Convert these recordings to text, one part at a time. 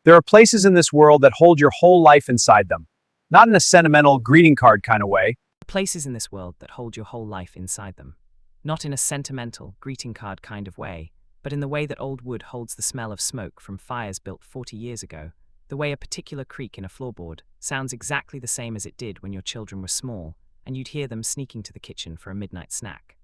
There are places in this world that hold your whole life inside them. Not in a sentimental greeting card kind of way. Places in this world that hold your whole life inside them. Not in a sentimental, greeting card kind of way, but in the way that old wood holds the smell of smoke from fires built 40 years ago, the way a particular creak in a floorboard sounds exactly the same as it did when your children were small, and you'd hear them sneaking to the kitchen for a midnight snack.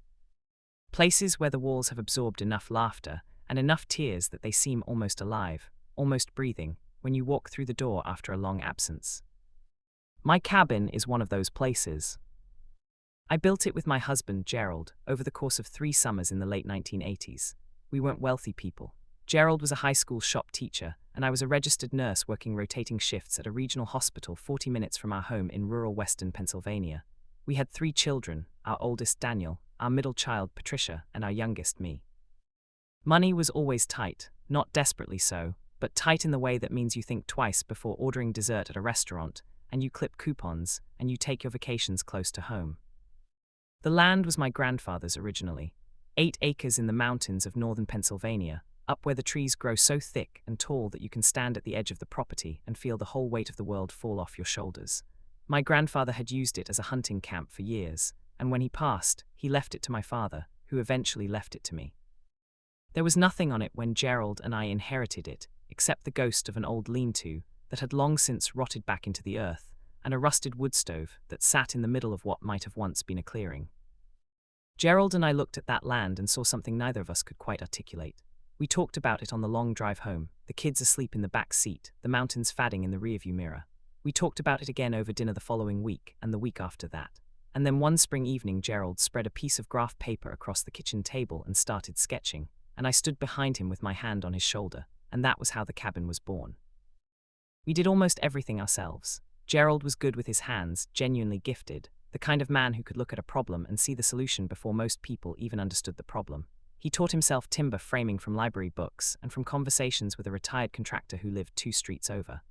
Places where the walls have absorbed enough laughter and enough tears that they seem almost alive, almost breathing, when you walk through the door after a long absence. My cabin is one of those places. I built it with my husband, Gerald, over the course of 3 summers in the late 1980s. We weren't wealthy people. Gerald was a high school shop teacher, and I was a registered nurse working rotating shifts at a regional hospital 40 minutes from our home in rural western Pennsylvania. We had 3 children, our oldest Daniel, our middle child Patricia, and our youngest me. Money was always tight, not desperately so, but tight in the way that means you think twice before ordering dessert at a restaurant, and you clip coupons, and you take your vacations close to home. The land was my grandfather's originally, 8 acres in the mountains of northern Pennsylvania, up where the trees grow so thick and tall that you can stand at the edge of the property and feel the whole weight of the world fall off your shoulders. My grandfather had used it as a hunting camp for years, and when he passed, he left it to my father, who eventually left it to me. There was nothing on it when Gerald and I inherited it, except the ghost of an old lean-to that had long since rotted back into the earth, and a rusted wood stove that sat in the middle of what might have once been a clearing. Gerald and I looked at that land and saw something neither of us could quite articulate. We talked about it on the long drive home, the kids asleep in the back seat, the mountains fading in the rearview mirror. We talked about it again over dinner the following week, and the week after that. And then one spring evening Gerald spread a piece of graph paper across the kitchen table and started sketching, and I stood behind him with my hand on his shoulder, and that was how the cabin was born. We did almost everything ourselves. Gerald was good with his hands, genuinely gifted, the kind of man who could look at a problem and see the solution before most people even understood the problem. He taught himself timber framing from library books and from conversations with a retired contractor who lived 2 streets over.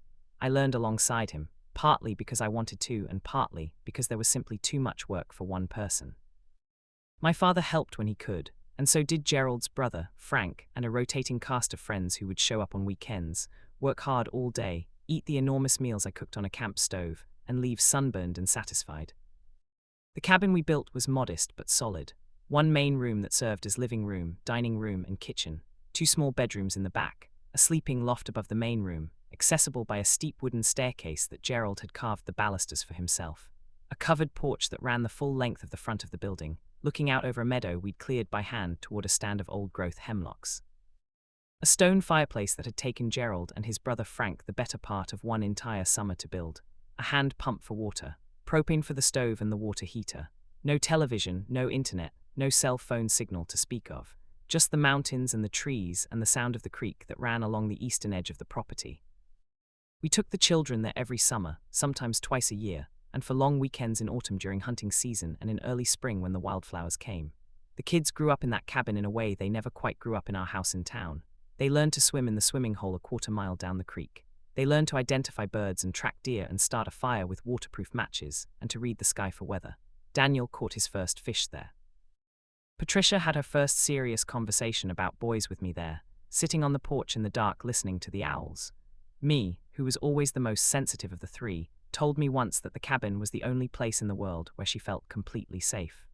I learned alongside him, partly because I wanted to and partly because there was simply too much work for one person. My father helped when he could, and so did Gerald's brother, Frank, and a rotating cast of friends who would show up on weekends, work hard all day, eat the enormous meals I cooked on a camp stove, and leave sunburned and satisfied. The cabin we built was modest but solid. 1 main room that served as living room, dining room, and kitchen, 2 small bedrooms in the back, a sleeping loft above the main room, accessible by a steep wooden staircase that Gerald had carved the balusters for himself, a covered porch that ran the full length of the front of the building, looking out over a meadow we'd cleared by hand toward a stand of old-growth hemlocks. A stone fireplace that had taken Gerald and his brother Frank the better part of 1 entire summer to build, a hand pump for water, propane for the stove and the water heater, no television, no internet, no cell phone signal to speak of, just the mountains and the trees and the sound of the creek that ran along the eastern edge of the property. We took the children there every summer, sometimes twice a year, and for long weekends in autumn during hunting season and in early spring when the wildflowers came. The kids grew up in that cabin in a way they never quite grew up in our house in town. They learned to swim in the swimming hole a quarter mile down the creek. They learned to identify birds and track deer and start a fire with waterproof matches and to read the sky for weather. Daniel caught his first fish there. Patricia had her first serious conversation about boys with me there, sitting on the porch in the dark listening to the owls. Me, who was always the most sensitive of the 3, told me once that the cabin was the only place in the world where she felt completely safe.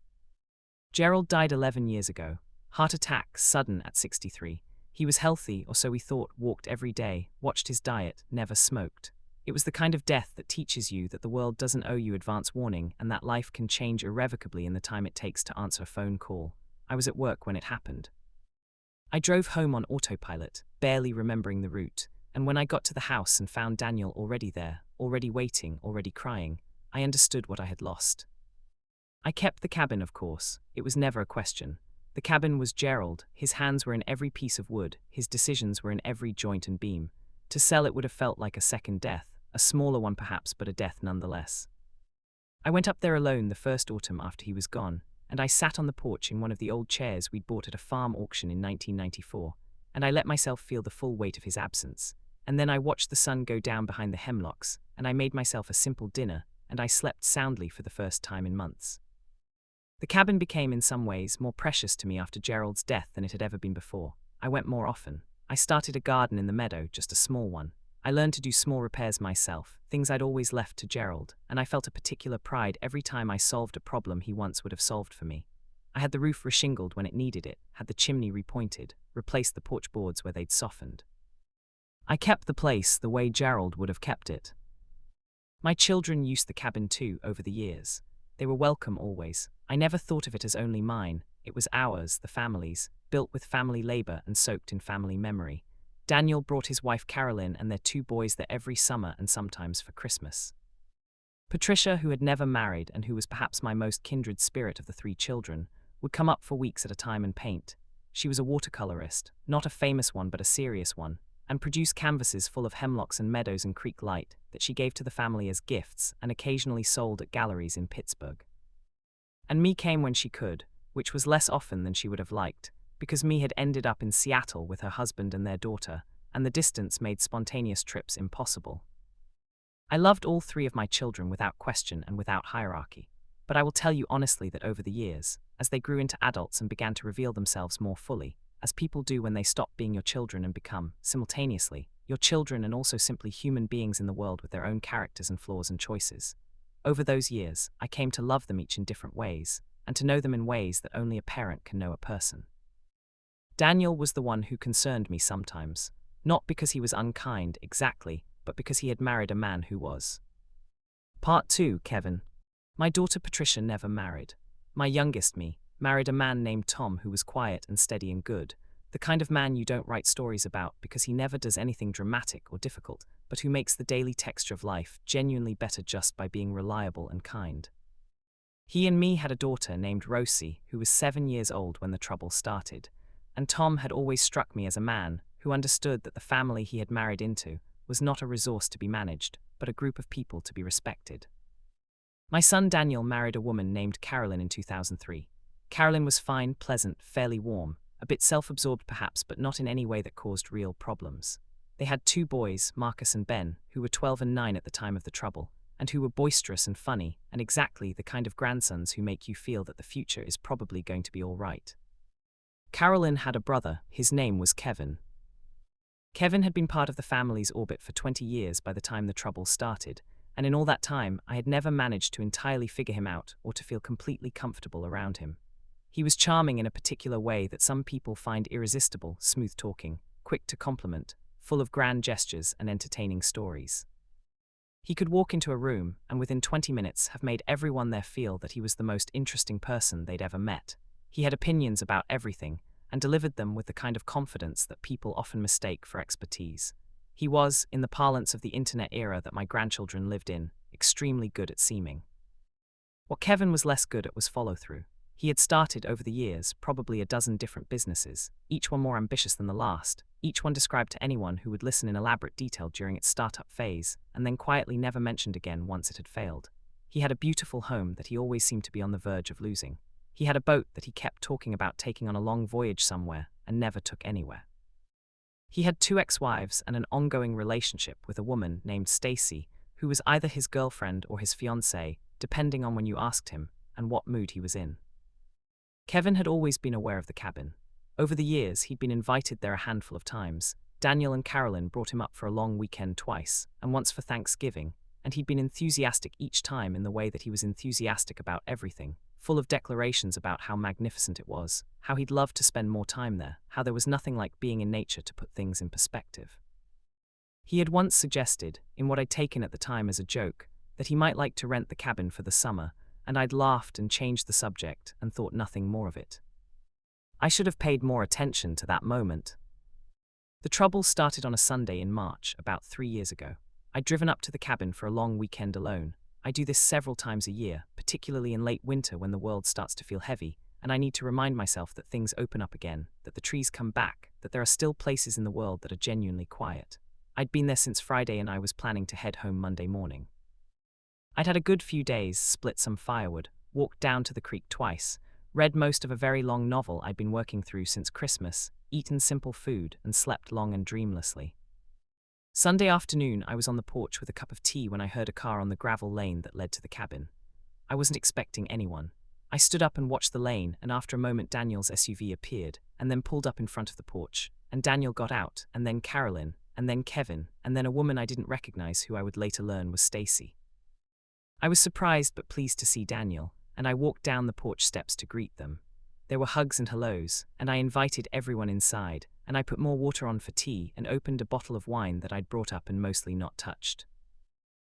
Gerald died 11 years ago. Heart attack, sudden at 63. He was healthy, or so we thought, walked every day, watched his diet, never smoked. It was the kind of death that teaches you that the world doesn't owe you advance warning and that life can change irrevocably in the time it takes to answer a phone call. I was at work when it happened. I drove home on autopilot, barely remembering the route, and when I got to the house and found Daniel already there, already waiting, already crying, I understood what I had lost. I kept the cabin, of course. It was never a question. The cabin was Gerald, his hands were in every piece of wood, his decisions were in every joint and beam. To sell it would have felt like a second death, a smaller one perhaps, but a death nonetheless. I went up there alone the first autumn after he was gone, and I sat on the porch in one of the old chairs we'd bought at a farm auction in 1994, and I let myself feel the full weight of his absence, and then I watched the sun go down behind the hemlocks, and I made myself a simple dinner, and I slept soundly for the first time in months. The cabin became in some ways more precious to me after Gerald's death than it had ever been before. I went more often. I started a garden in the meadow, just a small one. I learned to do small repairs myself, things I'd always left to Gerald, and I felt a particular pride every time I solved a problem he once would have solved for me. I had the roof reshingled when it needed it, had the chimney repointed, replaced the porch boards where they'd softened. I kept the place the way Gerald would have kept it. My children used the cabin too over the years. They were welcome always. I never thought of it as only mine. It was ours, the family's, built with family labor and soaked in family memory. Daniel brought his wife Carolyn and their 2 boys there every summer and sometimes for Christmas. Patricia, who had never married and who was perhaps my most kindred spirit of the 3 children, would come up for weeks at a time and paint. She was a watercolorist, not a famous one but a serious one, and produced canvases full of hemlocks and meadows and creek light that she gave to the family as gifts and occasionally sold at galleries in Pittsburgh. And Me came when she could, which was less often than she would have liked, because Me had ended up in Seattle with her husband and their daughter, and the distance made spontaneous trips impossible. I loved all 3 of my children without question and without hierarchy, but I will tell you honestly that over the years, as they grew into adults and began to reveal themselves more fully, as people do when they stop being your children and become, simultaneously, your children and also simply human beings in the world with their own characters and flaws and choices. Over those years, I came to love them each in different ways, and to know them in ways that only a parent can know a person. Daniel was the one who concerned me sometimes, not because he was unkind exactly, but because he had married a man who was. Part 2, Kevin. My daughter Patricia never married. My youngest Me married a man named Tom who was quiet and steady and good, the kind of man you don't write stories about because he never does anything dramatic or difficult, but who makes the daily texture of life genuinely better just by being reliable and kind. He and Me had a daughter named Rosie who was 7 years old when the trouble started, and Tom had always struck me as a man who understood that the family he had married into was not a resource to be managed, but a group of people to be respected. My son Daniel married a woman named Carolyn in 2003. Carolyn was fine, pleasant, fairly warm, a bit self-absorbed perhaps, but not in any way that caused real problems. They had 2 boys, Marcus and Ben, who were 12 and 9 at the time of the trouble, and who were boisterous and funny, and exactly the kind of grandsons who make you feel that the future is probably going to be all right. Carolyn had a brother, his name was Kevin. Kevin had been part of the family's orbit for 20 years by the time the trouble started, and in all that time I had never managed to entirely figure him out or to feel completely comfortable around him. He was charming in a particular way that some people find irresistible, smooth-talking, quick to compliment, full of grand gestures and entertaining stories. He could walk into a room and within 20 minutes have made everyone there feel that he was the most interesting person they'd ever met. He had opinions about everything and delivered them with the kind of confidence that people often mistake for expertise. He was, in the parlance of the internet era that my grandchildren lived in, extremely good at seeming. What Kevin was less good at was follow-through. He had started over the years probably a dozen different businesses, each one more ambitious than the last, each one described to anyone who would listen in elaborate detail during its startup phase, and then quietly never mentioned again once it had failed. He had a beautiful home that he always seemed to be on the verge of losing. He had a boat that he kept talking about taking on a long voyage somewhere and never took anywhere. He had 2 ex-wives and an ongoing relationship with a woman named Stacy, who was either his girlfriend or his fiancée, depending on when you asked him and what mood he was in. Kevin had always been aware of the cabin. Over the years, he'd been invited there a handful of times. Daniel and Carolyn brought him up for a long weekend twice, and once for Thanksgiving, and he'd been enthusiastic each time in the way that he was enthusiastic about everything, full of declarations about how magnificent it was, how he'd love to spend more time there, how there was nothing like being in nature to put things in perspective. He had once suggested, in what I'd taken at the time as a joke, that he might like to rent the cabin for the summer, and I'd laughed and changed the subject and thought nothing more of it. I should have paid more attention to that moment. The trouble started on a Sunday in March, about 3 years ago. I'd driven up to the cabin for a long weekend alone. I do this several times a year, particularly in late winter when the world starts to feel heavy, and I need to remind myself that things open up again, that the trees come back, that there are still places in the world that are genuinely quiet. I'd been there since Friday and I was planning to head home Monday morning. I'd had a good few days, split some firewood, walked down to the creek twice, read most of a very long novel I'd been working through since Christmas, eaten simple food, and slept long and dreamlessly. Sunday afternoon, I was on the porch with a cup of tea when I heard a car on the gravel lane that led to the cabin. I wasn't expecting anyone. I stood up and watched the lane, and after a moment Daniel's SUV appeared, and then pulled up in front of the porch, and Daniel got out, and then Carolyn, and then Kevin, and then a woman I didn't recognize who I would later learn was Stacy. I was surprised but pleased to see Daniel, and I walked down the porch steps to greet them. There were hugs and hellos, and I invited everyone inside, and I put more water on for tea and opened a bottle of wine that I'd brought up and mostly not touched.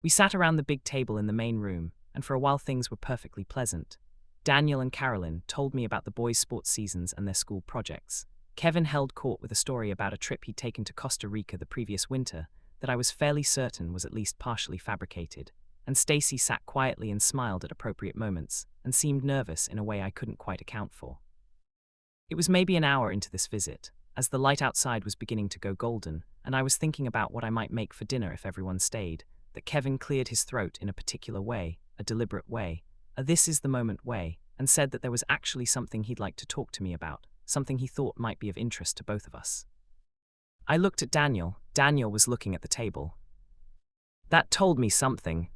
We sat around the big table in the main room, and for a while things were perfectly pleasant. Daniel and Carolyn told me about the boys' sports seasons and their school projects. Kevin held court with a story about a trip he'd taken to Costa Rica the previous winter that I was fairly certain was at least partially fabricated, and Stacy sat quietly and smiled at appropriate moments and seemed nervous in a way I couldn't quite account for. It was maybe an hour into this visit, as the light outside was beginning to go golden, and I was thinking about what I might make for dinner if everyone stayed, that Kevin cleared his throat in a particular way, a deliberate way, a this is the moment way, and said that there was actually something he'd like to talk to me about, something he thought might be of interest to both of us. I looked at Daniel. Daniel was looking at the table. That told me something,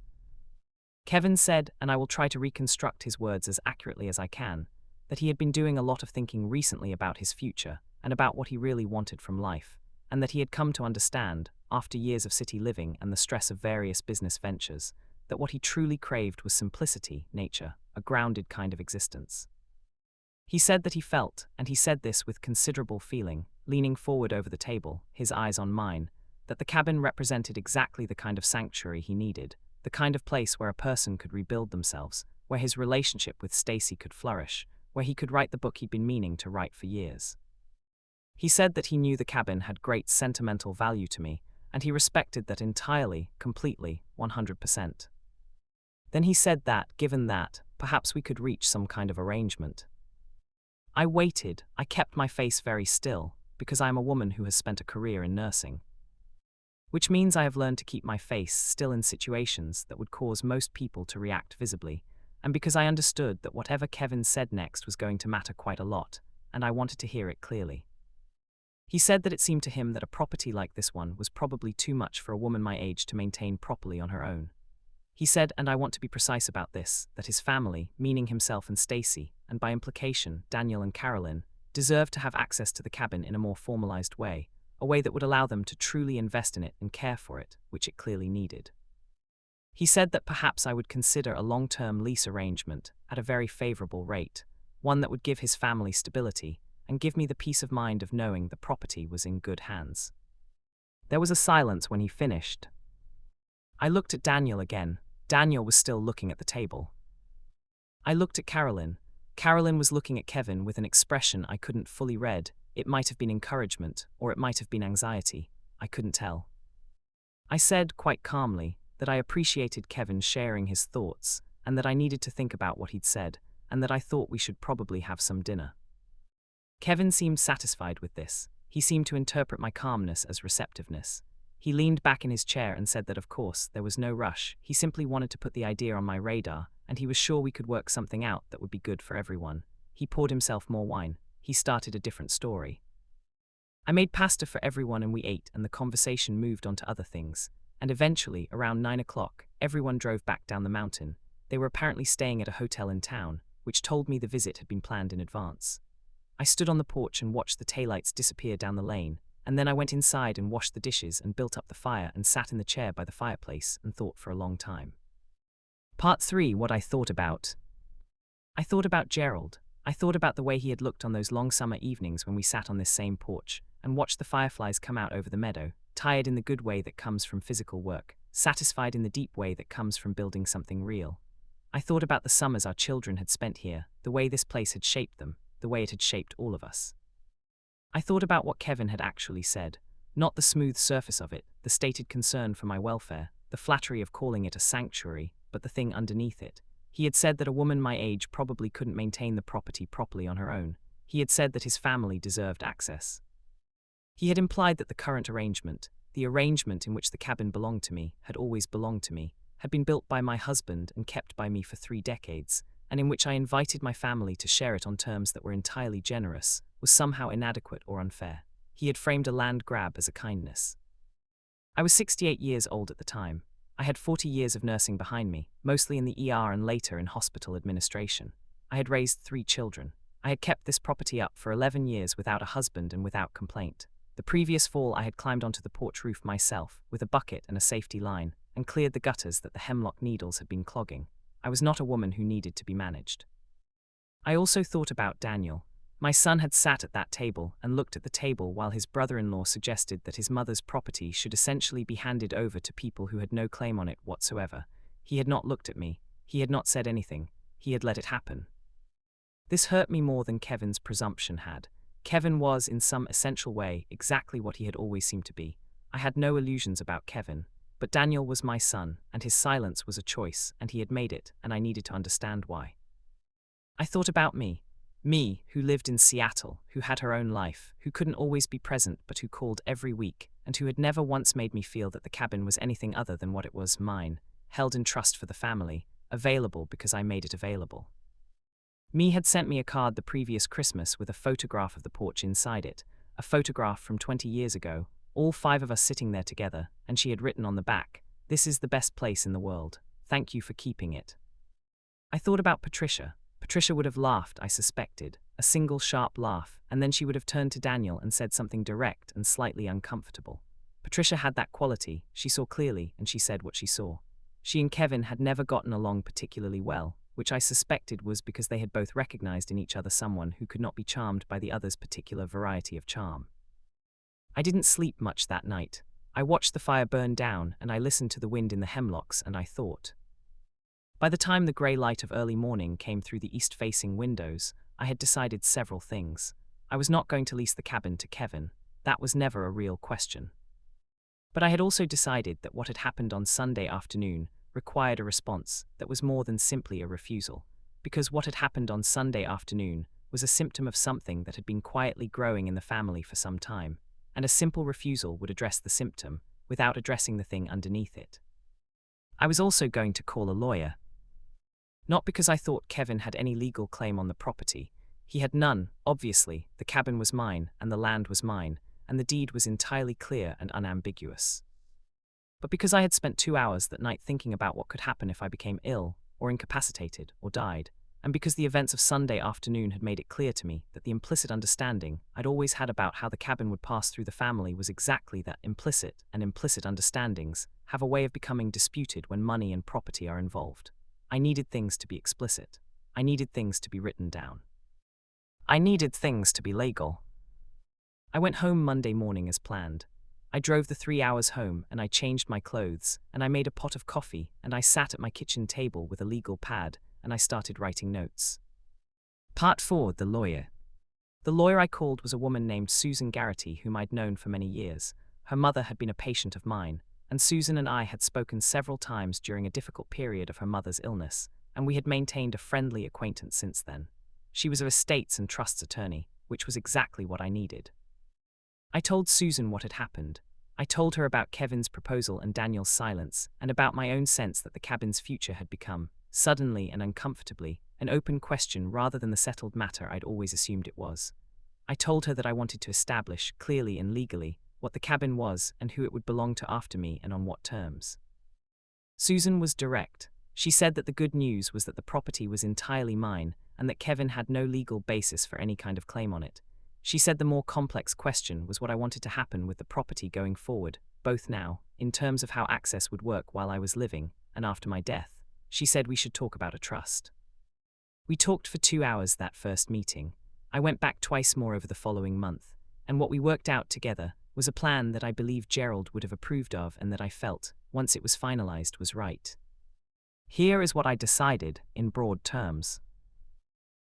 Kevin said, and I will try to reconstruct his words as accurately as I can, that he had been doing a lot of thinking recently about his future and about what he really wanted from life, and that he had come to understand, after years of city living and the stress of various business ventures, that what he truly craved was simplicity, nature, a grounded kind of existence. He said that he felt, and he said this with considerable feeling, leaning forward over the table, his eyes on mine, that the cabin represented exactly the kind of sanctuary he needed, the kind of place where a person could rebuild themselves, where his relationship with Stacy could flourish, where he could write the book he'd been meaning to write for years. He said that he knew the cabin had great sentimental value to me, and he respected that entirely, completely, 100%. Then he said that, given that, perhaps we could reach some kind of arrangement. I waited. I kept my face very still, because I am a woman who has spent a career in nursing. Which means I have learned to keep my face still in situations that would cause most people to react visibly, and because I understood that whatever Kevin said next was going to matter quite a lot, and I wanted to hear it clearly. He said that it seemed to him that a property like this one was probably too much for a woman my age to maintain properly on her own. He said, and I want to be precise about this, that his family, meaning himself and Stacy, and by implication Daniel and Carolyn, deserved to have access to the cabin in a more formalized way, a way that would allow them to truly invest in it and care for it, which it clearly needed. He said that perhaps I would consider a long-term lease arrangement at a very favorable rate, one that would give his family stability and give me the peace of mind of knowing the property was in good hands. There was a silence when he finished. I looked at Daniel again. Daniel was still looking at the table. I looked at Carolyn. Carolyn was looking at Kevin with an expression I couldn't fully read. It might have been encouragement, or it might have been anxiety. I couldn't tell. I said, quite calmly, that I appreciated Kevin sharing his thoughts, and that I needed to think about what he'd said, and that I thought we should probably have some dinner. Kevin seemed satisfied with this. He seemed to interpret my calmness as receptiveness. He leaned back in his chair and said that of course there was no rush. He simply wanted to put the idea on my radar, and he was sure we could work something out that would be good for everyone. He poured himself more wine. He started a different story. I made pasta for everyone and we ate, and the conversation moved on to other things. And eventually, around 9 o'clock, everyone drove back down the mountain. They were apparently staying at a hotel in town, which told me the visit had been planned in advance. I stood on the porch and watched the taillights disappear down the lane, and then I went inside and washed the dishes and built up the fire and sat in the chair by the fireplace and thought for a long time. Part 3. What I thought about. I thought about Gerald. I thought about the way he had looked on those long summer evenings when we sat on this same porch and watched the fireflies come out over the meadow, tired in the good way that comes from physical work, satisfied in the deep way that comes from building something real. I thought about the summers our children had spent here, the way this place had shaped them, the way it had shaped all of us. I thought about what Kevin had actually said, not the smooth surface of it, the stated concern for my welfare, the flattery of calling it a sanctuary, but the thing underneath it. He had said that a woman my age probably couldn't maintain the property properly on her own. He had said that his family deserved access. He had implied that the current arrangement, the arrangement in which the cabin belonged to me, had always belonged to me, had been built by my husband and kept by me for 3 decades, and in which I invited my family to share it on terms that were entirely generous, was somehow inadequate or unfair. He had framed a land grab as a kindness. I was 68 years old at the time. I had 40 years of nursing behind me, mostly in the ER and later in hospital administration. I had raised 3 children. I had kept this property up for 11 years without a husband and without complaint. The previous fall I had climbed onto the porch roof myself, with a bucket and a safety line, and cleared the gutters that the hemlock needles had been clogging. I was not a woman who needed to be managed. I also thought about Daniel. My son had sat at that table and looked at the table while his brother-in-law suggested that his mother's property should essentially be handed over to people who had no claim on it whatsoever. He had not looked at me. He had not said anything. He had let it happen. This hurt me more than Kevin's presumption had. Kevin was, in some essential way, exactly what he had always seemed to be. I had no illusions about Kevin, but Daniel was my son, and his silence was a choice, and he had made it, and I needed to understand why. I thought about me, who lived in Seattle, who had her own life, who couldn't always be present but who called every week, and who had never once made me feel that the cabin was anything other than what it was, mine, held in trust for the family, available because I made it available. Me had sent me a card the previous Christmas with a photograph of the porch inside it, a photograph from 20 years ago, all 5 of us sitting there together, and she had written on the back, "This is the best place in the world. Thank you for keeping it." I thought about Patricia. Patricia would have laughed, I suspected, a single sharp laugh, and then she would have turned to Daniel and said something direct and slightly uncomfortable. Patricia had that quality, she saw clearly, and she said what she saw. She and Kevin had never gotten along particularly well, which I suspected was because they had both recognized in each other someone who could not be charmed by the other's particular variety of charm. I didn't sleep much that night. I watched the fire burn down, and I listened to the wind in the hemlocks, and I thought. By the time the grey light of early morning came through the east-facing windows, I had decided several things. I was not going to lease the cabin to Kevin. That was never a real question. But I had also decided that what had happened on Sunday afternoon required a response that was more than simply a refusal, because what had happened on Sunday afternoon was a symptom of something that had been quietly growing in the family for some time, and a simple refusal would address the symptom without addressing the thing underneath it. I was also going to call a lawyer. Not because I thought Kevin had any legal claim on the property. He had none, obviously. The cabin was mine, and the land was mine, and the deed was entirely clear and unambiguous. But because I had spent 2 hours that night thinking about what could happen if I became ill, or incapacitated, or died, and because the events of Sunday afternoon had made it clear to me that the implicit understanding I'd always had about how the cabin would pass through the family was exactly that implicit, and implicit understandings have a way of becoming disputed when money and property are involved. I needed things to be explicit. I needed things to be written down. I needed things to be legal. I went home Monday morning as planned. I drove the 3 hours home, and I changed my clothes, and I made a pot of coffee, and I sat at my kitchen table with a legal pad, and I started writing notes. Part 4. The lawyer. The lawyer I called was a woman named Susan Garrity, whom I'd known for many years. Her mother had been a patient of mine, and Susan and I had spoken several times during a difficult period of her mother's illness, and we had maintained a friendly acquaintance since then. She was an estates and trusts attorney, which was exactly what I needed. I told Susan what had happened. I told her about Kevin's proposal and Daniel's silence, and about my own sense that the cabin's future had become, suddenly and uncomfortably, an open question rather than the settled matter I'd always assumed it was. I told her that I wanted to establish, clearly and legally, what the cabin was and who it would belong to after me and on what terms. Susan was direct. She said that the good news was that the property was entirely mine and that Kevin had no legal basis for any kind of claim on it. She said the more complex question was what I wanted to happen with the property going forward, both now, in terms of how access would work while I was living, and after my death. She said we should talk about a trust. We talked for 2 hours that first meeting. I went back twice more over the following month, and what we worked out together was a plan that I believe Gerald would have approved of and that I felt, once it was finalized, was right. Here is what I decided, in broad terms.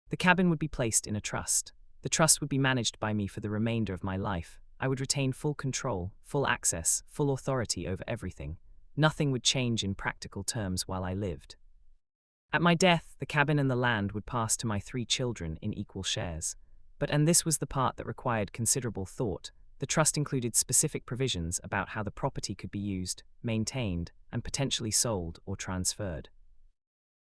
The cabin would be placed in a trust. The trust would be managed by me for the remainder of my life. I would retain full control, full access, full authority over everything. Nothing would change in practical terms while I lived. At my death, the cabin and the land would pass to my 3 children in equal shares. And this was the part that required considerable thought, the trust included specific provisions about how the property could be used, maintained, and potentially sold or transferred.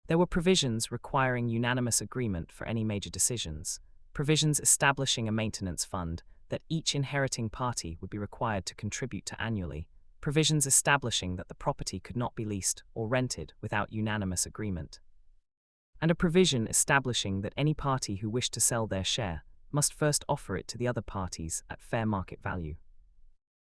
There were provisions requiring unanimous agreement for any major decisions, provisions establishing a maintenance fund that each inheriting party would be required to contribute to annually, provisions establishing that the property could not be leased or rented without unanimous agreement, and a provision establishing that any party who wished to sell their share must first offer it to the other parties at fair market value.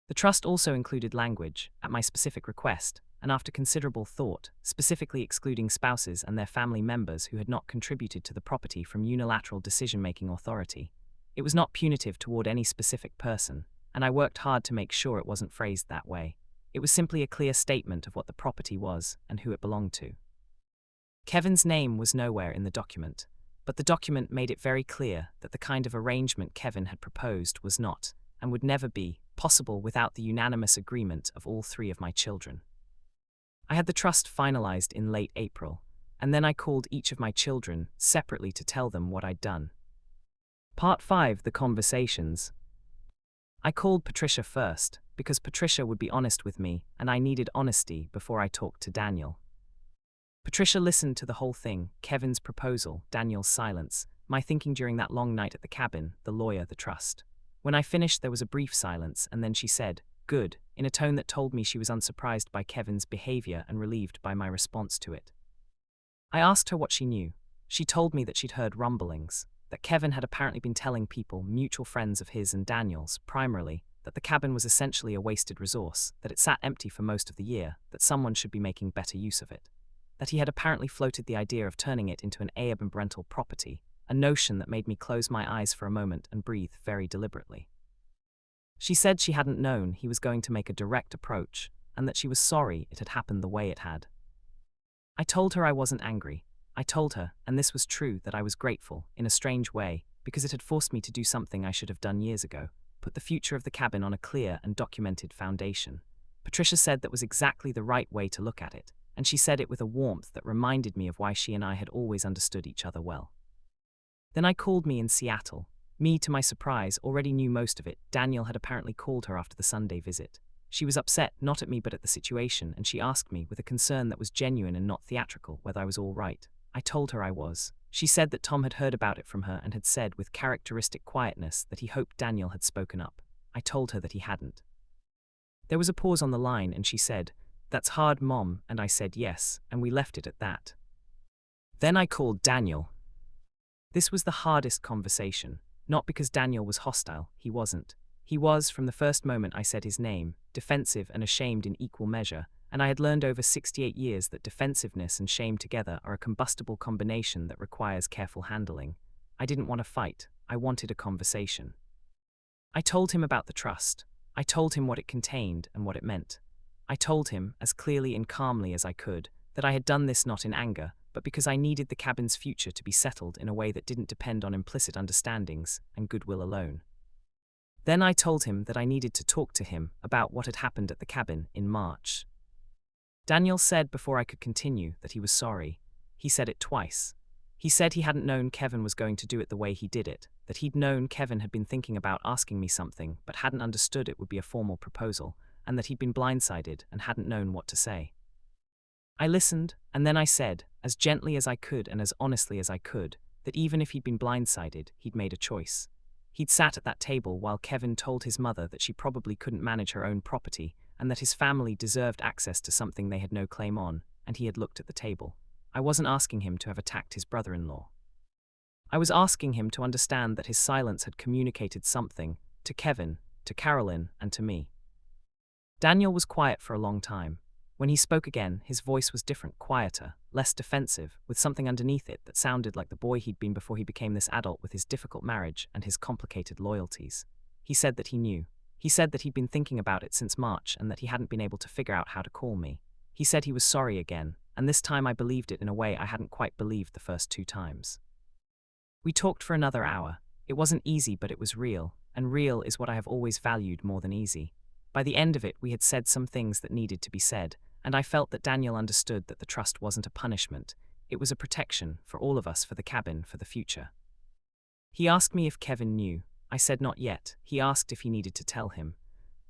The trust also included language, at my specific request, and after considerable thought, specifically excluding spouses and their family members who had not contributed to the property from unilateral decision-making authority. It was not punitive toward any specific person, and I worked hard to make sure it wasn't phrased that way. It was simply a clear statement of what the property was and who it belonged to. Kevin's name was nowhere in the document, but the document made it very clear that the kind of arrangement Kevin had proposed was not, and would never be, possible without the unanimous agreement of all three of my children. I had the trust finalized in late April, and then I called each of my children separately to tell them what I'd done. Part 5: The Conversations. I called Patricia first, because Patricia would be honest with me, and I needed honesty before I talked to Daniel. Patricia listened to the whole thing: Kevin's proposal, Daniel's silence, my thinking during that long night at the cabin, the lawyer, the trust. When I finished, there was a brief silence, and then she said, "Good," in a tone that told me she was unsurprised by Kevin's behavior and relieved by my response to it. I asked her what she knew. She told me that she'd heard rumblings, that Kevin had apparently been telling people, mutual friends of his and Daniel's, primarily, that the cabin was essentially a wasted resource, that it sat empty for most of the year, that someone should be making better use of it. That he had apparently floated the idea of turning it into an Airbnb rental property, a notion that made me close my eyes for a moment and breathe very deliberately. She said she hadn't known he was going to make a direct approach, and that she was sorry it had happened the way it had. I told her I wasn't angry. I told her, and this was true, that I was grateful, in a strange way, because it had forced me to do something I should have done years ago, put the future of the cabin on a clear and documented foundation. Patricia said that was exactly the right way to look at it, and she said it with a warmth that reminded me of why she and I had always understood each other well. Then I called me in Seattle. Me, to my surprise, already knew most of it. Daniel had apparently called her after the Sunday visit. She was upset, not at me but at the situation, and she asked me, with a concern that was genuine and not theatrical, whether I was all right. I told her I was. She said that Tom had heard about it from her and had said, with characteristic quietness, that he hoped Daniel had spoken up. I told her that he hadn't. There was a pause on the line, and she said, "That's hard, Mom," and I said yes, and we left it at that. Then I called Daniel. This was the hardest conversation, not because Daniel was hostile, he wasn't. He was, from the first moment I said his name, defensive and ashamed in equal measure, and I had learned over 68 years that defensiveness and shame together are a combustible combination that requires careful handling. I didn't want to fight, I wanted a conversation. I told him about the trust. I told him what it contained and what it meant. I told him, as clearly and calmly as I could, that I had done this not in anger, but because I needed the cabin's future to be settled in a way that didn't depend on implicit understandings and goodwill alone. Then I told him that I needed to talk to him about what had happened at the cabin in March. Daniel said before I could continue that he was sorry. He said it twice. He said he hadn't known Kevin was going to do it the way he did it, that he'd known Kevin had been thinking about asking me something but hadn't understood it would be a formal proposal, and that he'd been blindsided and hadn't known what to say. I listened, and then I said, as gently as I could and as honestly as I could, that even if he'd been blindsided, he'd made a choice. He'd sat at that table while Kevin told his mother that she probably couldn't manage her own property, and that his family deserved access to something they had no claim on, and he had looked at the table. I wasn't asking him to have attacked his brother-in-law. I was asking him to understand that his silence had communicated something, to Kevin, to Carolyn, and to me. Daniel was quiet for a long time. When he spoke again, his voice was different, quieter, less defensive, with something underneath it that sounded like the boy he'd been before he became this adult with his difficult marriage and his complicated loyalties. He said that he knew. He said that he'd been thinking about it since March and that he hadn't been able to figure out how to call me. He said he was sorry again, and this time I believed it in a way I hadn't quite believed the first 2 times. We talked for another hour. It wasn't easy, but it was real, and real is what I have always valued more than easy. By the end of it, we had said some things that needed to be said, and I felt that Daniel understood that the trust wasn't a punishment. It was a protection for all of us, for the cabin, for the future. He asked me if Kevin knew. I said not yet. He asked if he needed to tell him.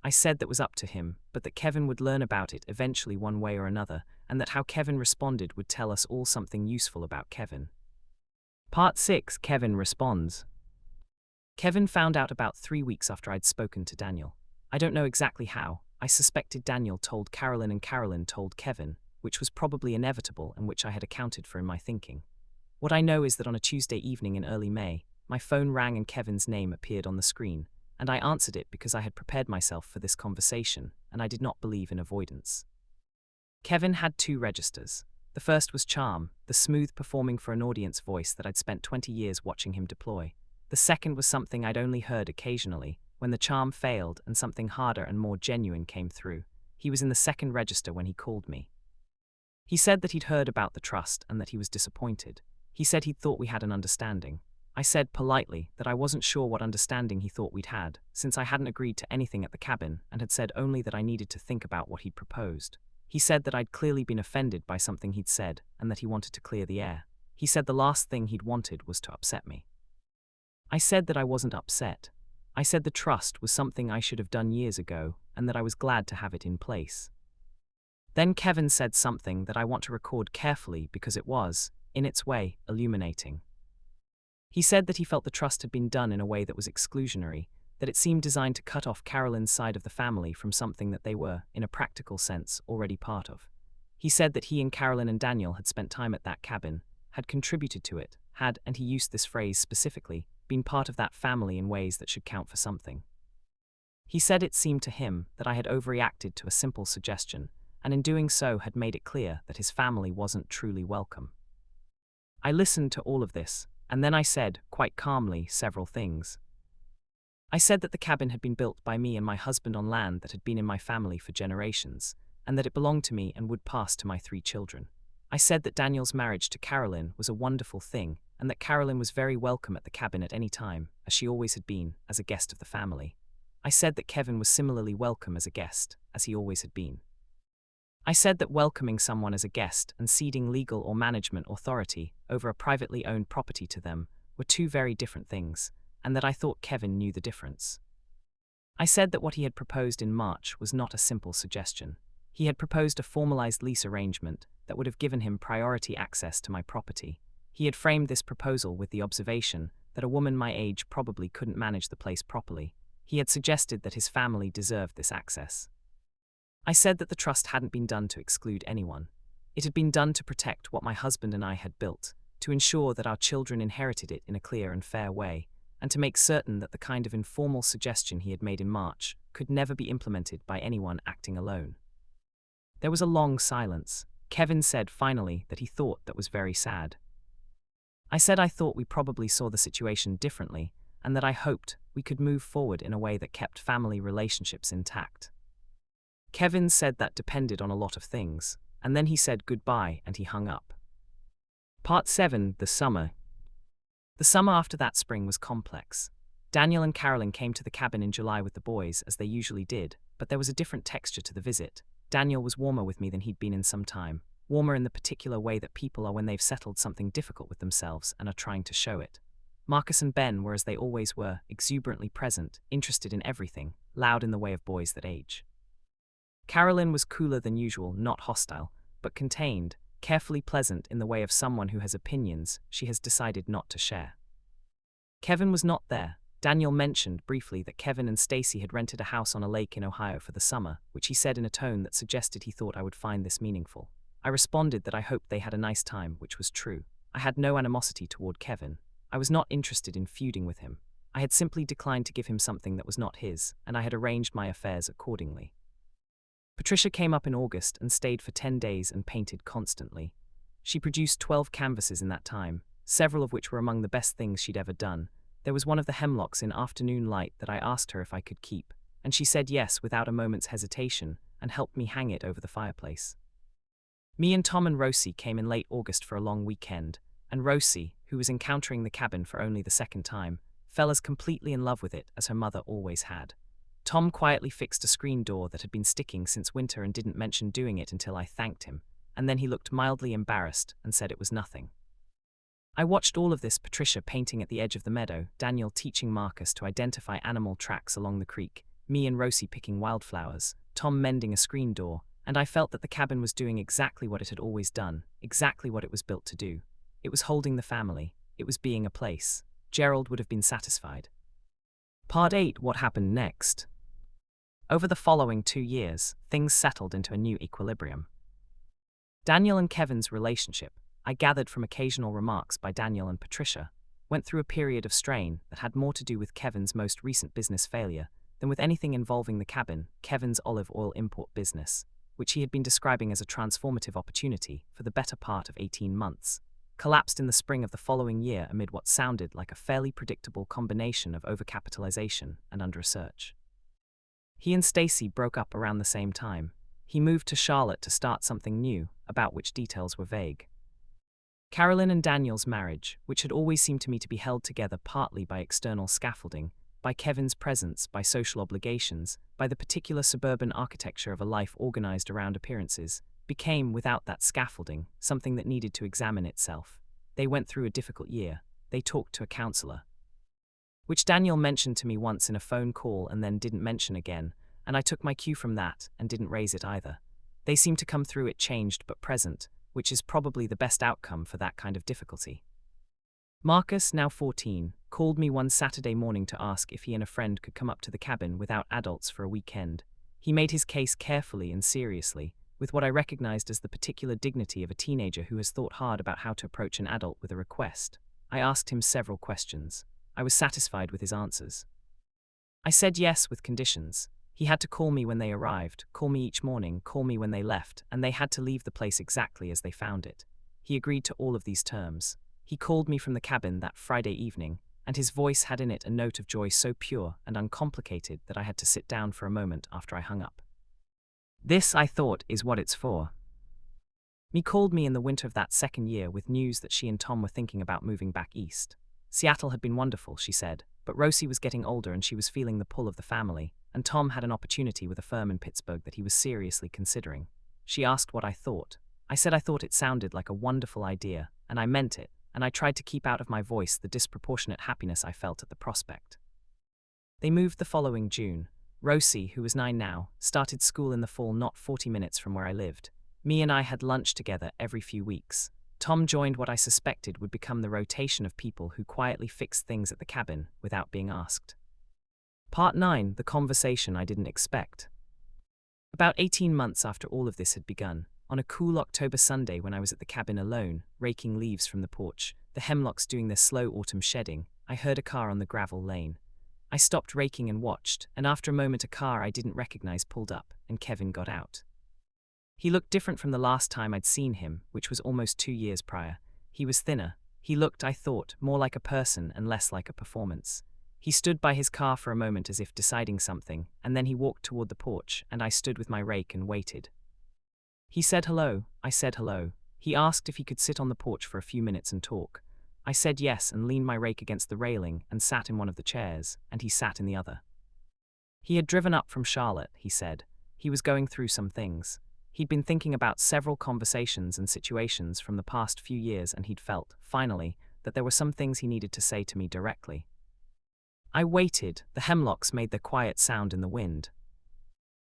I said that was up to him, but that Kevin would learn about it eventually one way or another, and that how Kevin responded would tell us all something useful about Kevin. Part 6: Kevin Responds. Kevin found out about 3 weeks after I'd spoken to Daniel. I don't know exactly how. I suspected Daniel told Carolyn and Carolyn told Kevin, which was probably inevitable and which I had accounted for in my thinking. What I know is that on a Tuesday evening in early May, my phone rang and Kevin's name appeared on the screen. and I answered it because I had prepared myself for this conversation, and I did not believe in avoidance. Kevin had 2 registers. The first was charm, the smooth performing for an audience voice that I'd spent 20 years watching him deploy. The second was something I'd only heard occasionally, when the charm failed and something harder and more genuine came through. He was in the second register when he called me. He said that he'd heard about the trust and that he was disappointed. He said he'd thought we had an understanding. I said politely that I wasn't sure what understanding he thought we'd had, since I hadn't agreed to anything at the cabin and had said only that I needed to think about what he'd proposed. He said that I'd clearly been offended by something he'd said and that he wanted to clear the air. He said the last thing he'd wanted was to upset me. I said that I wasn't upset. I said the trust was something I should have done years ago and that I was glad to have it in place. Then Kevin said something that I want to record carefully because it was, in its way, illuminating. He said that he felt the trust had been done in a way that was exclusionary, that it seemed designed to cut off Carolyn's side of the family from something that they were, in a practical sense, already part of. He said that he and Carolyn and Daniel had spent time at that cabin, had contributed to it, had, and he used this phrase specifically, been part of that family in ways that should count for something. He said it seemed to him that I had overreacted to a simple suggestion, and in doing so had made it clear that his family wasn't truly welcome. I listened to all of this, and then I said, quite calmly, several things. I said that the cabin had been built by me and my husband on land that had been in my family for generations, and that it belonged to me and would pass to my 3 children. I said that Daniel's marriage to Carolyn was a wonderful thing, and that Carolyn was very welcome at the cabin at any time, as she always had been, as a guest of the family. I said that Kevin was similarly welcome as a guest, as he always had been. I said that welcoming someone as a guest and ceding legal or management authority over a privately owned property to them were 2 very different things, and that I thought Kevin knew the difference. I said that what he had proposed in March was not a simple suggestion. He had proposed a formalized lease arrangement that would have given him priority access to my property. He had framed this proposal with the observation that a woman my age probably couldn't manage the place properly. He had suggested that his family deserved this access. I said that the trust hadn't been done to exclude anyone. It had been done to protect what my husband and I had built, to ensure that our children inherited it in a clear and fair way, and to make certain that the kind of informal suggestion he had made in March could never be implemented by anyone acting alone. There was a long silence. Kevin said finally that he thought that was very sad. I said I thought we probably saw the situation differently, and that I hoped we could move forward in a way that kept family relationships intact. Kevin said that depended on a lot of things, and then he said goodbye and he hung up. Part 7, The Summer. The summer after that spring was complex. Daniel and Carolyn came to the cabin in July with the boys, as they usually did, but there was a different texture to the visit. Daniel was warmer with me than he'd been in some time, warmer in the particular way that people are when they've settled something difficult with themselves and are trying to show it. Marcus and Ben were as they always were, exuberantly present, interested in everything, loud in the way of boys that age. Carolyn was cooler than usual, not hostile, but contained, carefully pleasant in the way of someone who has opinions she has decided not to share. Kevin was not there. Daniel mentioned briefly that Kevin and Stacy had rented a house on a lake in Ohio for the summer, which he said in a tone that suggested he thought I would find this meaningful. I responded that I hoped they had a nice time, which was true. I had no animosity toward Kevin. I was not interested in feuding with him. I had simply declined to give him something that was not his, and I had arranged my affairs accordingly. Patricia came up in August and stayed for 10 days and painted constantly. She produced 12 canvases in that time, several of which were among the best things she'd ever done. There was one of the hemlocks in Afternoon Light that I asked her if I could keep, and she said yes without a moment's hesitation and helped me hang it over the fireplace. Me and Tom and Rosie came in late August for a long weekend, and Rosie, who was encountering the cabin for only the second time, fell as completely in love with it as her mother always had. Tom quietly fixed a screen door that had been sticking since winter and didn't mention doing it until I thanked him, and then he looked mildly embarrassed and said it was nothing. I watched all of this: Patricia painting at the edge of the meadow, Daniel teaching Marcus to identify animal tracks along the creek, me and Rosie picking wildflowers, Tom mending a screen door, and I felt that the cabin was doing exactly what it had always done, exactly what it was built to do. It was holding the family. It was being a place. Gerald would have been satisfied. Part 8, What happened next? Over the following 2 years, things settled into a new equilibrium. Daniel and Kevin's relationship, I gathered from occasional remarks by Daniel and Patricia, went through a period of strain that had more to do with Kevin's most recent business failure than with anything involving the cabin, Kevin's olive oil import business, which he had been describing as a transformative opportunity for the better part of 18 months, collapsed in the spring of the following year amid what sounded like a fairly predictable combination of overcapitalization and under-research. He and Stacy broke up around the same time. He moved to Charlotte to start something new, about which details were vague. Carolyn and Daniel's marriage, which had always seemed to me to be held together partly by external scaffolding, by Kevin's presence, by social obligations, by the particular suburban architecture of a life organized around appearances, became, without that scaffolding, something that needed to examine itself. They went through a difficult year. They talked to a counselor, which Daniel mentioned to me once in a phone call and then didn't mention again, and I took my cue from that and didn't raise it either. They seemed to come through it changed but present, which is probably the best outcome for that kind of difficulty. Marcus, now 14, called me one Saturday morning to ask if he and a friend could come up to the cabin without adults for a weekend. He made his case carefully and seriously, with what I recognized as the particular dignity of a teenager who has thought hard about how to approach an adult with a request. I asked him several questions. I was satisfied with his answers. I said yes with conditions. He had to call me when they arrived, call me each morning, call me when they left, and they had to leave the place exactly as they found it. He agreed to all of these terms. He called me from the cabin that Friday evening, and his voice had in it a note of joy so pure and uncomplicated that I had to sit down for a moment after I hung up. This, I thought, is what it's for. Me called me in the winter of that second year with news that she and Tom were thinking about moving back east. Seattle had been wonderful, she said, but Rosie was getting older and she was feeling the pull of the family, and Tom had an opportunity with a firm in Pittsburgh that he was seriously considering. She asked what I thought. I said I thought it sounded like a wonderful idea, and I meant it, and I tried to keep out of my voice the disproportionate happiness I felt at the prospect. They moved the following June. Rosie, who was 9 now, started school in the fall not 40 minutes from where I lived. Me and I had lunch together every few weeks. Tom joined what I suspected would become the rotation of people who quietly fixed things at the cabin without being asked. Part 9, the conversation I didn't expect. About 18 months after all of this had begun, on a cool October Sunday when I was at the cabin alone, raking leaves from the porch, the hemlocks doing their slow autumn shedding, I heard a car on the gravel lane. I stopped raking and watched, and after a moment a car I didn't recognize pulled up, and Kevin got out. He looked different from the last time I'd seen him, which was almost 2 years prior. He was thinner. He looked, I thought, more like a person and less like a performance. He stood by his car for a moment as if deciding something, and then he walked toward the porch, and I stood with my rake and waited. He said hello. I said hello. He asked if he could sit on the porch for a few minutes and talk. I said yes and leaned my rake against the railing and sat in one of the chairs, and he sat in the other. He had driven up from Charlotte, he said. He was going through some things. He'd been thinking about several conversations and situations from the past few years, and he'd felt, finally, that there were some things he needed to say to me directly. I waited. The hemlocks made their quiet sound in the wind.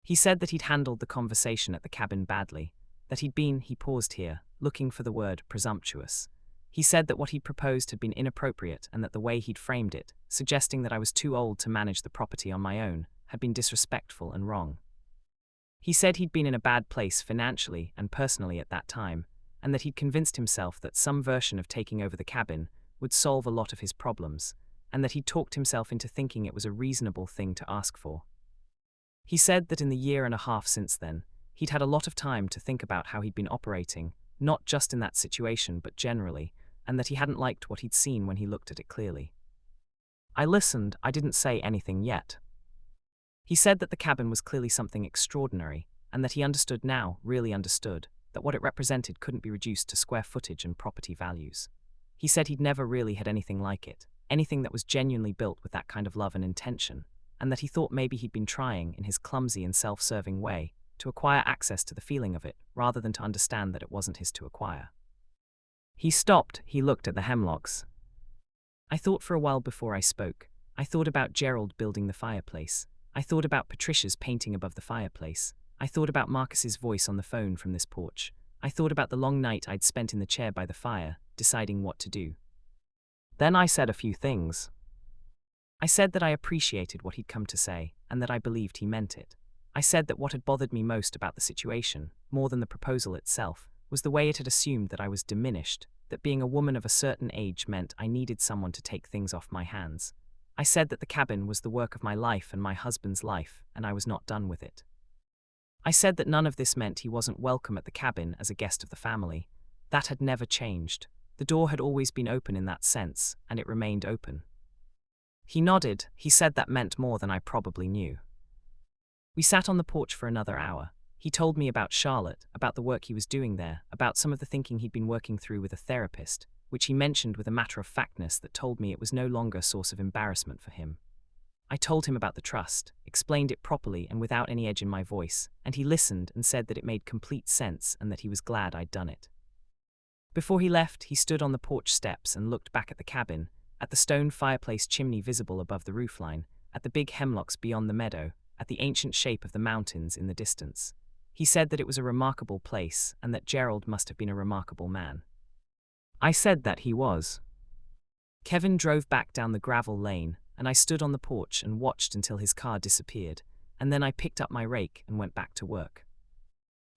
He said that he'd handled the conversation at the cabin badly, that he'd been, he paused here, looking for the word presumptuous. He said that what he'd proposed had been inappropriate and that the way he'd framed it, suggesting that I was too old to manage the property on my own, had been disrespectful and wrong. He said he'd been in a bad place financially and personally at that time, and that he'd convinced himself that some version of taking over the cabin would solve a lot of his problems, and that he'd talked himself into thinking it was a reasonable thing to ask for. He said that in the year and a half since then, he'd had a lot of time to think about how he'd been operating, not just in that situation but generally, and that he hadn't liked what he'd seen when he looked at it clearly. I listened. I didn't say anything yet. He said that the cabin was clearly something extraordinary, and that he understood now, really understood, that what it represented couldn't be reduced to square footage and property values. He said he'd never really had anything like it, anything that was genuinely built with that kind of love and intention, and that he thought maybe he'd been trying, in his clumsy and self-serving way, to acquire access to the feeling of it, rather than to understand that it wasn't his to acquire. He stopped. He looked at the hemlocks. I thought for a while before I spoke. I thought about Gerald building the fireplace. I thought about Patricia's painting above the fireplace. I thought about Marcus's voice on the phone from this porch. I thought about the long night I'd spent in the chair by the fire, deciding what to do. Then I said a few things. I said that I appreciated what he'd come to say, and that I believed he meant it. I said that what had bothered me most about the situation, more than the proposal itself, was the way it had assumed that I was diminished, that being a woman of a certain age meant I needed someone to take things off my hands. I said that the cabin was the work of my life and my husband's life, and I was not done with it. I said that none of this meant he wasn't welcome at the cabin as a guest of the family. That had never changed. The door had always been open in that sense, and it remained open. He nodded. He said that meant more than I probably knew. We sat on the porch for another hour. He told me about Charlotte, about the work he was doing there, about some of the thinking he'd been working through with a therapist, which he mentioned with a matter-of-factness that told me it was no longer a source of embarrassment for him. I told him about the trust, explained it properly and without any edge in my voice, and he listened and said that it made complete sense and that he was glad I'd done it. Before he left, he stood on the porch steps and looked back at the cabin, at the stone fireplace chimney visible above the roofline, at the big hemlocks beyond the meadow, at the ancient shape of the mountains in the distance. He said that it was a remarkable place and that Gerald must have been a remarkable man. I said that he was. Kevin drove back down the gravel lane, and I stood on the porch and watched until his car disappeared, and then I picked up my rake and went back to work.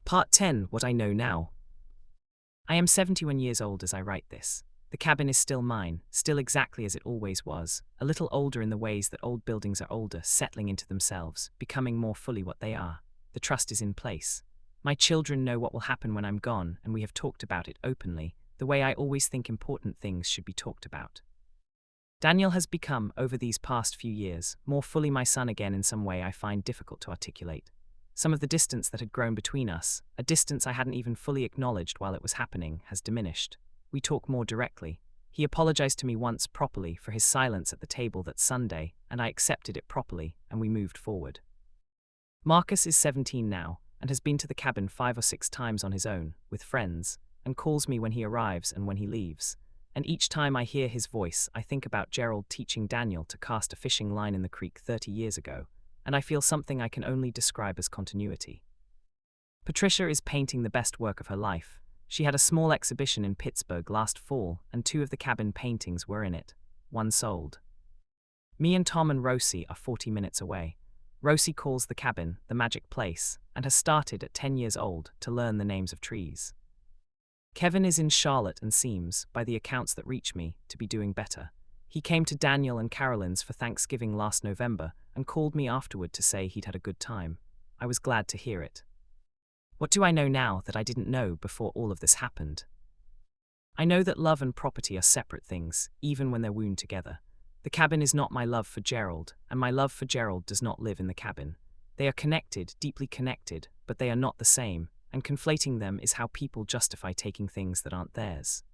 Part 10. What I know now. I am 71 years old as I write this. The cabin is still mine, still exactly as it always was, a little older in the ways that old buildings are older, settling into themselves, becoming more fully what they are. The trust is in place. My children know what will happen when I'm gone, and we have talked about it openly, the way I always think important things should be talked about. Daniel has become, over these past few years, more fully my son again in some way I find difficult to articulate. Some of the distance that had grown between us, a distance I hadn't even fully acknowledged while it was happening, has diminished. We talk more directly. He apologized to me once properly for his silence at the table that Sunday, and I accepted it properly, and we moved forward. Marcus is 17 now, and has been to the cabin 5 or 6 times on his own, with friends, and calls me when he arrives and when he leaves. And each time I hear his voice, I think about Gerald teaching Daniel to cast a fishing line in the creek 30 years ago, and I feel something I can only describe as continuity. Patricia is painting the best work of her life. She had a small exhibition in Pittsburgh last fall, and 2 of the cabin paintings were in it. 1 sold. Me and Tom and Rosie are 40 minutes away. Rosie calls the cabin the magic place, and has started at 10 years old to learn the names of trees. Kevin is in Charlotte and seems, by the accounts that reach me, to be doing better. He came to Daniel and Carolyn's for Thanksgiving last November and called me afterward to say he'd had a good time. I was glad to hear it. What do I know now that I didn't know before all of this happened? I know that love and property are separate things, even when they're wound together. The cabin is not my love for Gerald, and my love for Gerald does not live in the cabin. They are connected, deeply connected, but they are not the same, and conflating them is how people justify taking things that aren't theirs.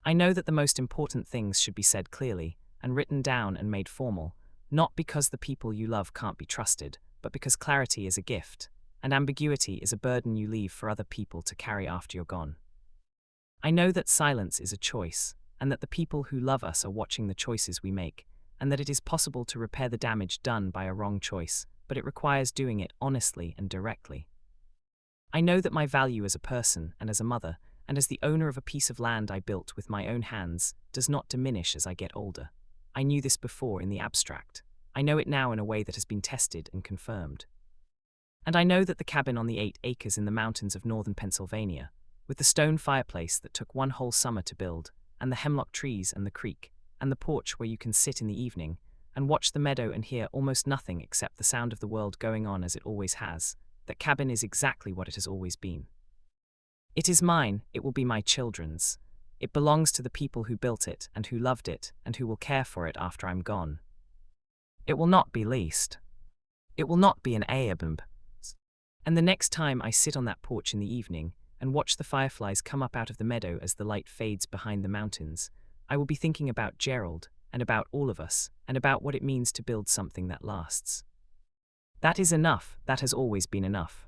I know that the most important things should be said clearly, and written down and made formal, not because the people you love can't be trusted, but because clarity is a gift, and ambiguity is a burden you leave for other people to carry after you're gone. I know that silence is a choice, and that the people who love us are watching the choices we make, and that it is possible to repair the damage done by a wrong choice, but it requires doing it honestly and directly. I know that my value as a person and as a mother, and as the owner of a piece of land I built with my own hands, does not diminish as I get older. I knew this before in the abstract. I know it now in a way that has been tested and confirmed. And I know that the cabin on the 8 acres in the mountains of northern Pennsylvania, with the stone fireplace that took 1 whole summer to build, and the hemlock trees and the creek, and the porch where you can sit in the evening, and watch the meadow and hear almost nothing except the sound of the world going on as it always has, that cabin is exactly what it has always been. It is mine, it will be my children's. It belongs to the people who built it and who loved it and who will care for it after I'm gone. It will not be leased. It will not be an Airbnb. And the next time I sit on that porch in the evening and watch the fireflies come up out of the meadow as the light fades behind the mountains, I will be thinking about Gerald and about all of us and about what it means to build something that lasts. That is enough, that has always been enough.